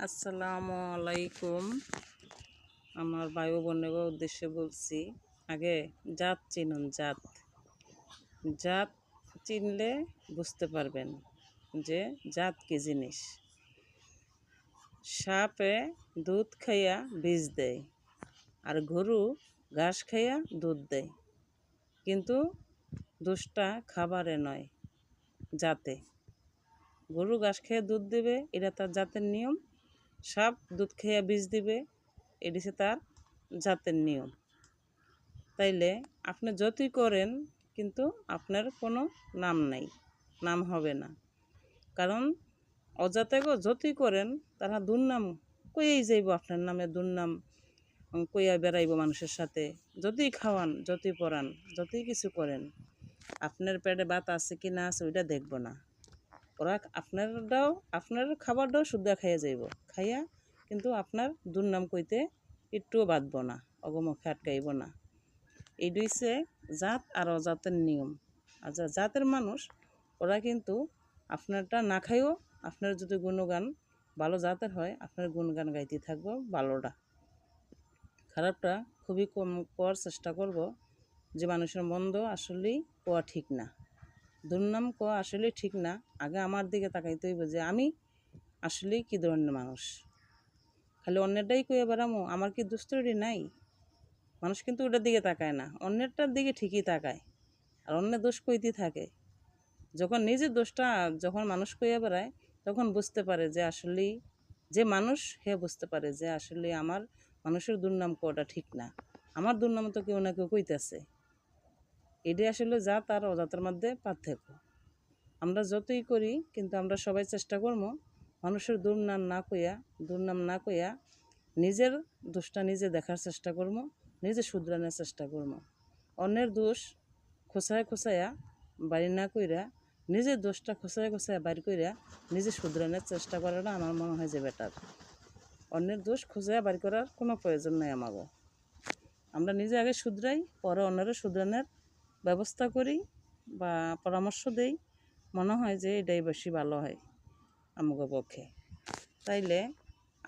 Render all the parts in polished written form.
আসসালামু আলাইকুম। আমার ভাই বোনের উদ্দেশ্যে বলছি, আগে জাত চিনুন। জাত জাত চিনলে বুঝতে পারবেন যে জাত কি জিনিস। সাপে দুধ খাইয়া বীজ দেয়, আর গরু ঘাস খাইয়া দুধ দেয়, কিন্তু দোষটা খাবারে নয়, জাতে। গরু ঘাস খেয়ে দুধ দেবে, এটা তার জাতের নিয়ম। সাপ দুধ খেয়ে বীজ দিবে, এটি তার জাতের নিয়ম। তাইলে আপনি যতই করেন, কিন্তু আপনার কোনো নাম নাই, নাম হবে না। কারণ অজাতেগো যতই করেন, তারা দুর্নাম কইয়াই যাইব। আপনার নামে দুর্নাম কইয়া বেড়াইব মানুষের সাথে। যতই খাওয়ান, যতই পরান, যতই কিছু করেন, আপনার পেটে ভাত আছে কি না আছে ওইটা দেখব না। ওরা আপনার খাবারটাও শুদ্ধ খাইয়া যাইব, খাইয়া কিন্তু আপনার দুর্নাম কইতে একটুও বাঁধব না, অগমুখে আটকাইব না। এইটা হচ্ছে জাত আর অজাতের নিয়ম। আর জাতের মানুষ, ওরা কিন্তু আপনারটা না খাইও, আপনার যদি গুণগান ভালো জাতের হয়, আপনার গুণগান গাইতে থাকবো ভালোটা। খারাপটা খুবই কম করার চেষ্টা করব, যে মানুষের মন্দ আসলেই কোয়া ঠিক না, দুর্নাম কোয়া আসলেই ঠিক না। আগে আমার দিকে তাকাইতে হইব যে আমি আসলেই কী ধরনের মানুষ। খালি অন্যটাই কয়ে বেড়ামো, আমার কি দুস্তরি নাই? মানুষ কিন্তু ওটার দিকে তাকায় না, অন্যেরটার দিকে ঠিকই তাকায়, আর অন্যের দোষ কইতে থাকে। যখন নিজের দোষটা যখন মানুষ কইয়া বেড়ায়, তখন বুঝতে পারে যে আসলেই যে মানুষ, হে বুঝতে পারে যে আসলে আমার মানুষের দুর্নাম কোয়াটা ঠিক না, আমার দুর্নাম তো কেউ না কেউ কইতেছে। এটি আসলে জাত আর অজাতের মধ্যে পার্থক্য। আমরা যতই করি, কিন্তু আমরা সবাই চেষ্টা করবো মানুষের দুর্নাম না কইয়া নিজের দোষটা নিজে দেখার চেষ্টা করবো, নিজে শুধরানোর চেষ্টা করবো। অন্যের দোষ খোঁচায়া বাড়ি না কইরা, নিজের দোষটা খোঁচায়া বাড়ি কইরা নিজে শুধরানোর চেষ্টা করাটা আমার মনে হয় যে বেটার। অন্যের দোষ খোঁজায়া বাড়ি করার কোনো প্রয়োজন নেই আমাকে। আমরা নিজে আগে শুধরাই, পরে অন্যরা শুধরানোর ব্যবস্থা করি বা পরামর্শ দেই। মনে হয় যে এটাই বেশি ভালো হয় আমাকে পক্ষে। তাইলে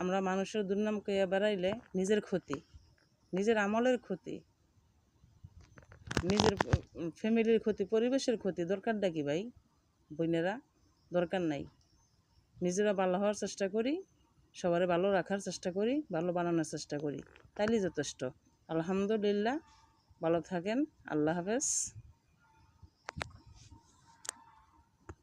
আমরা মানুষের দুর্নাম কইয়া বেড়াইলে নিজের ক্ষতি, নিজের আমলের ক্ষতি, নিজের ফ্যামিলির ক্ষতি, পরিবেশের ক্ষতি। দরকারটা কি ভাই বোনেরা? দরকার নাই। নিজেরা ভালো হওয়ার চেষ্টা করি, সবারে ভালো রাখার চেষ্টা করি, ভালো বানানোর চেষ্টা করি, তাইলেই যথেষ্ট। আলহামদুলিল্লাহ, ভালো থাকেন। আল্লাহ হাফেজ।